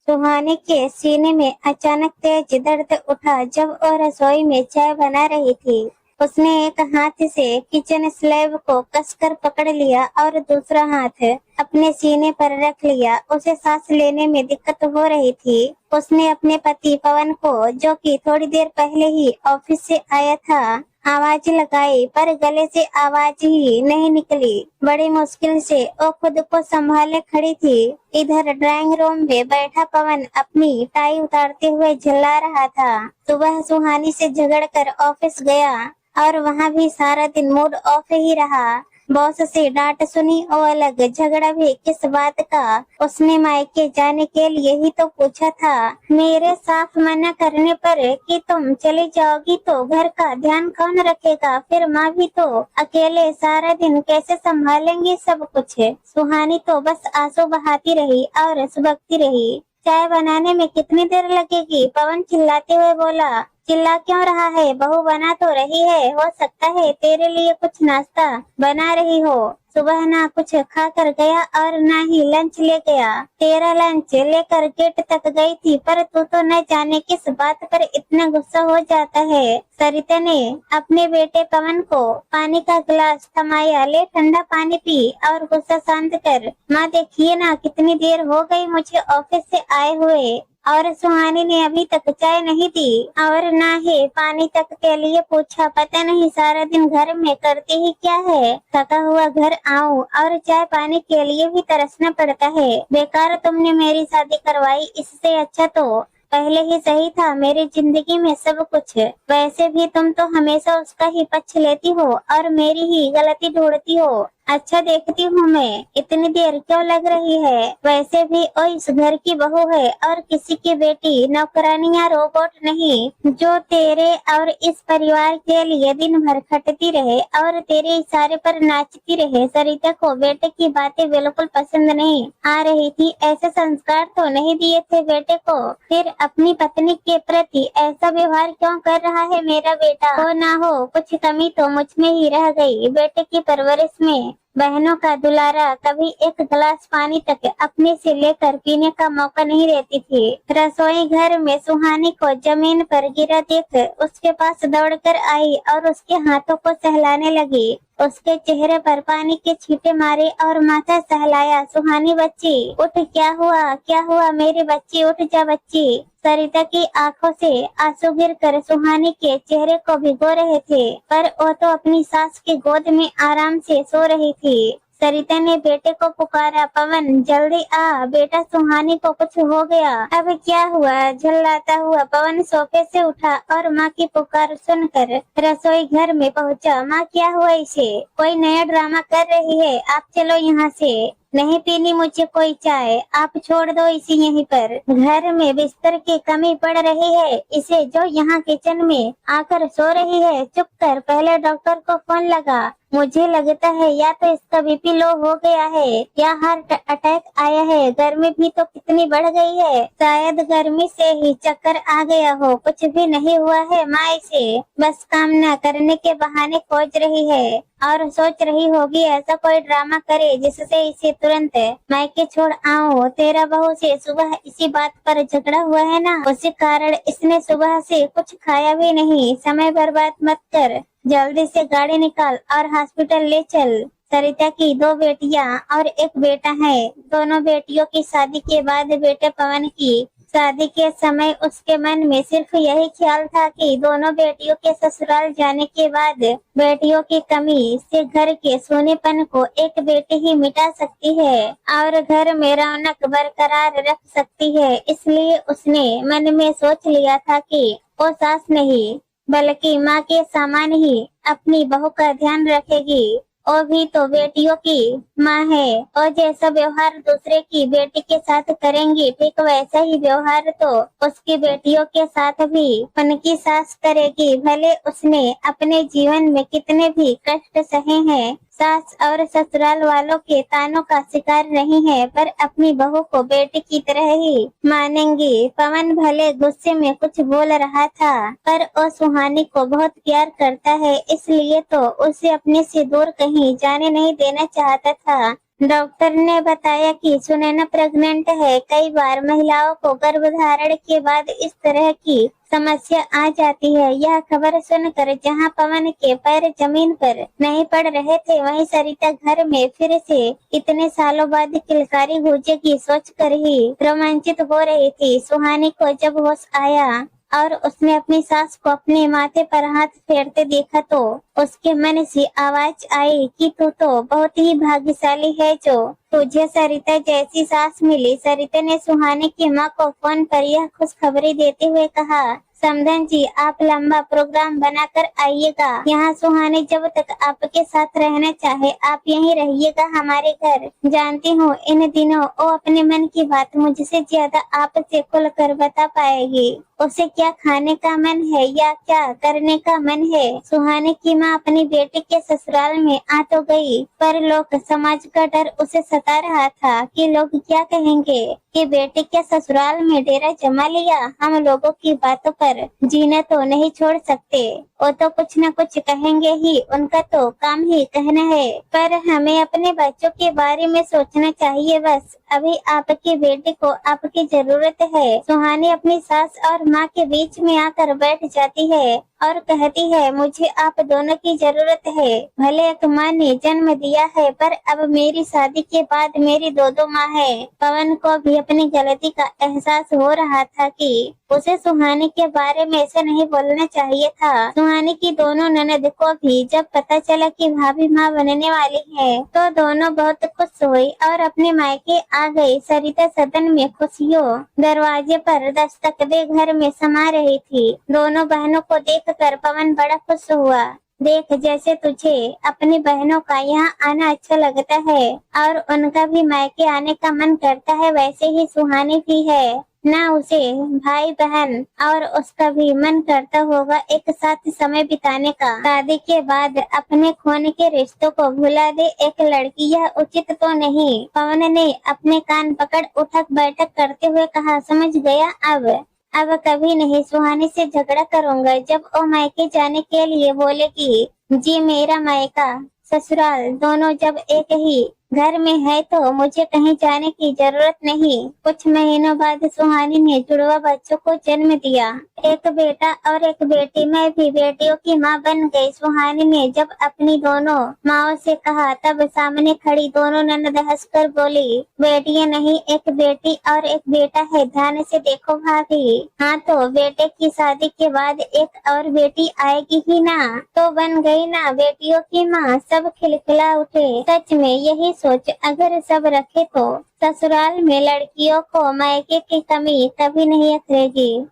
सुहानी के सीने में अचानक तेज दर्द उठा जब वह रसोई में चाय बना रही थी। उसने एक हाथ से किचन स्लैब को कसकर पकड़ लिया और दूसरा हाथ अपने सीने पर रख लिया। उसे सांस लेने में दिक्कत हो रही थी। उसने अपने पति पवन को, जो कि थोड़ी देर पहले ही ऑफिस से आया था, आवाज लगाई पर गले से आवाज ही नहीं निकली। बड़ी मुश्किल से वो खुद को संभाले खड़ी थी। इधर ड्राइंग रूम में बैठा पवन अपनी टाई उतारते हुए झल्ला रहा था। सुबह सुहानी से झगड़कर ऑफिस गया और वहाँ भी सारा दिन मूड ऑफ ही रहा। बॉस से डांट सुनी और अलग झगड़ा भी किस बात का। उसने मायके जाने के लिए ही तो पूछा था। मेरे साफ मना करने पर कि तुम चली जाओगी तो घर का ध्यान कौन रखेगा, फिर माँ भी तो अकेले सारा दिन कैसे संभालेंगी सब कुछ। सुहानी तो बस आंसू बहाती रही और सुबकती रही। चाय बनाने में कितनी देर लगेगी? पवन चिल्लाते हुए बोला। चिल्ला क्यों रहा है? बहू बना तो रही है, हो सकता है तेरे लिए कुछ नाश्ता बना रही हो। सुबह ना कुछ खा कर गया और ना ही लंच ले गया। तेरा लंच लेकर गेट तक गई थी पर तू तो न जाने किस बात पर इतना गुस्सा हो जाता है। सरिता ने अपने बेटे पवन को पानी का गिलास थमाया। ले ठंडा पानी पी और गुस्सा शांत कर। माँ देखिए ना कितनी देर हो गई मुझे ऑफिस से आए हुए और सुहानी ने अभी तक चाय नहीं दी और ना ही पानी तक के लिए पूछा। पता नहीं सारा दिन घर में करती ही क्या है। थका हुआ घर आऊं और चाय पानी के लिए भी तरसना पड़ता है। बेकार तुमने मेरी शादी करवाई, इससे अच्छा तो पहले ही सही था मेरी जिंदगी में सब कुछ। वैसे भी तुम तो हमेशा उसका ही पक्ष लेती हो और मेरी ही गलती ढूंढती हो। अच्छा देखती हूँ मैं, इतनी देर क्यों लग रही है? वैसे भी वो इस घर की बहू है और किसी की बेटी, नौकरानी या रोबोट नहीं जो तेरे और इस परिवार के लिए दिन भर खटती रहे और तेरे इशारे पर नाचती रहे। सरिता को बेटे की बातें बिल्कुल पसंद नहीं आ रही थी। ऐसे संस्कार तो नहीं दिए थे बेटे को, फिर अपनी पत्नी के प्रति ऐसा व्यवहार क्यों कर रहा है मेरा बेटा? हो ना हो कुछ कमी तो मुझ में ही रह गई। बेटे की परवरिश में बहनों का दुलारा कभी एक गिलास पानी तक अपने से लेकर पीने का मौका नहीं देती थी। रसोई घर में सुहानी को जमीन पर गिरा देख उसके पास दौड़कर आई और उसके हाथों को सहलाने लगी। उसके चेहरे पर पानी के छींटे मारे और माथा सहलाया। सुहानी बच्ची उठ, क्या हुआ क्या हुआ मेरी बच्ची, उठ जा बच्ची। सरिता की आंखों से आंसू गिरकर सुहानी के चेहरे को भिगो रहे थे पर वो तो अपनी सास की गोद में आराम से सो रही थी। सरिता ने बेटे को पुकारा। पवन जल्दी आ बेटा, सुहानी को कुछ हो गया। अब क्या हुआ? झल्लाता हुआ पवन सोफे से उठा और माँ की पुकार सुनकर रसोई घर में पहुँचा। माँ क्या हुआ इसे? कोई नया ड्रामा कर रही है। आप चलो यहाँ से, नहीं पीनी मुझे कोई चाय, आप छोड़ दो इसे यहीं पर। घर में बिस्तर की कमी पड़ रही है इसे, जो यहाँ किचन में आकर सो रही है। चुप कर, पहले डॉक्टर को फोन लगा। मुझे लगता है या तो इसका बीपी लो हो गया है या हार्ट अटैक आया है। गर्मी भी तो कितनी बढ़ गई है, शायद गर्मी से ही चक्कर आ गया हो। कुछ भी नहीं हुआ है माँ, इसे बस काम न करने के बहाने खोज रही है और सोच रही होगी ऐसा कोई ड्रामा करे जिससे इसे तुरंत मायके छोड़ आऊं। तेरा बहू से सुबह इसी बात पर झगड़ा हुआ है ना, उसी कारण इसने सुबह से कुछ खाया भी नहीं। समय बर्बाद मत कर, जल्दी से गाड़ी निकाल और हॉस्पिटल ले चल। सरिता की 2 बेटियां और 1 बेटा है। दोनों बेटियों की शादी के बाद बेटे पवन की शादी के समय उसके मन में सिर्फ यही ख्याल था कि दोनों बेटियों के ससुराल जाने के बाद बेटियों की कमी से घर के सोनेपन को एक बेटी ही मिटा सकती है और घर में रौनक बरकरार रख सकती है। इसलिए उसने मन में सोच लिया था कि वो सास नहीं बल्कि माँ के समान ही अपनी बहू का ध्यान रखेगी। वो भी तो बेटियों की माँ है और जैसा व्यवहार दूसरे की बेटी के साथ करेंगी ठीक वैसा ही व्यवहार तो उसकी बेटियों के साथ भी उनकी सास करेगी। भले उसने अपने जीवन में कितने भी कष्ट सहे हैं, सास और ससुराल वालों के तानों का शिकार नहीं है, पर अपनी बहू को बेटी की तरह ही मानेंगी। पवन भले गुस्से में कुछ बोल रहा था पर वो सुहानी को बहुत प्यार करता है, इसलिए तो उसे अपने से दूर कहीं जाने नहीं देना चाहता था। डॉक्टर ने बताया कि सुनैना प्रेग्नेंट है। कई बार महिलाओं को गर्भधारण के बाद इस तरह की समस्या आ जाती है। यह खबर सुनकर जहां पवन के पैर जमीन पर नहीं पड़ रहे थे, वहीं सरिता घर में फिर से इतने सालों बाद किलकारी गूंजेगी सोचकर ही रोमांचित हो रही थी। सुहानी को जब होश आया और उसने अपनी सास को अपने माथे पर हाथ फेरते देखा तो उसके मन से आवाज आई कि तू तो बहुत ही भाग्यशाली है जो तुझे सरिता जैसी सास मिली। सरिता ने सुहानी की मां को फोन पर यह खुशखबरी देते हुए कहा, समधन जी आप लंबा प्रोग्राम बनाकर आइएगा। यहाँ सुहानी जब तक आपके साथ रहना चाहे आप यहीं रहिएगा हमारे घर। जानती हूँ इन दिनों वो अपने मन की बात मुझसे ज्यादा आपसे खुल कर बता पाएगी। उसे क्या खाने का मन है या क्या करने का मन है। सुहानी की माँ अपनी बेटी के ससुराल में आ तो गई, पर लोग समाज का डर उसे सता रहा था कि लोग क्या कहेंगे कि बेटी के ससुराल में डेरा जमा लिया। हम लोगों की बातों पर जीना तो नहीं छोड़ सकते, वो तो कुछ न कुछ कहेंगे ही, उनका तो काम ही कहना है। पर हमें अपने बच्चों के बारे में सोचना चाहिए बस। अभी आपकी बेटी को आपकी जरूरत है। सुहानी अपनी सास और माँ के बीच में आकर बैठ जाती है और कहती है, मुझे आप दोनों की जरूरत है। भले एक माँ ने जन्म दिया है, पर अब मेरी शादी के बाद मेरी दो माँ है। पवन को भी अपनी गलती का एहसास हो रहा था कि उसे सुहानी के बारे में ऐसे नहीं बोलना चाहिए था। सुहानी की दोनों ननद को भी जब पता चला कि भाभी माँ बनने वाली है, तो दोनों बहुत खुश हुई और अपने मायके आ गई। सरिता सदन में खुशियों दरवाजे पर दस्तक दे घर में समा रही थी। दोनों बहनों को देखकर पवन बड़ा खुश हुआ। देख, जैसे तुझे अपनी बहनों का यहाँ आना अच्छा लगता है और उनका भी मायके आने का मन करता है, वैसे ही सुहानी भी है ना। उसे भाई बहन और उसका भी मन करता होगा एक साथ समय बिताने का। शादी के बाद अपने खोने के रिश्तों को भुला दे एक लड़की, यह उचित तो नहीं। पवन ने अपने कान पकड़ उठक बैठक करते हुए कहा, समझ गया, अब कभी नहीं सुहानी से झगड़ा करूंगा। जब वो मायके जाने के लिए बोलेगी, जी मेरा मायका ससुराल दोनों जब एक ही घर में है तो मुझे कहीं जाने की जरूरत नहीं। कुछ महीनों बाद सुहानी ने जुड़वा बच्चों को जन्म दिया, एक बेटा और एक बेटी। मैं भी बेटियों की माँ बन गई। सुहानी ने जब अपनी दोनों माओ से कहा, तब सामने खड़ी दोनों ननद हंसकर बोली, बेटियां नहीं, एक बेटी और एक बेटा है। ध्यान से देखो भाभी। हाँ तो बेटे की शादी के बाद एक और बेटी आएगी ही ना, तो बन गई ना बेटियों की माँ। सब खिलखिला उठे। सच में यही सोच अगर सब रखे तो ससुराल में लड़कियों को मायके की कमी कभी नहीं अखरेगी।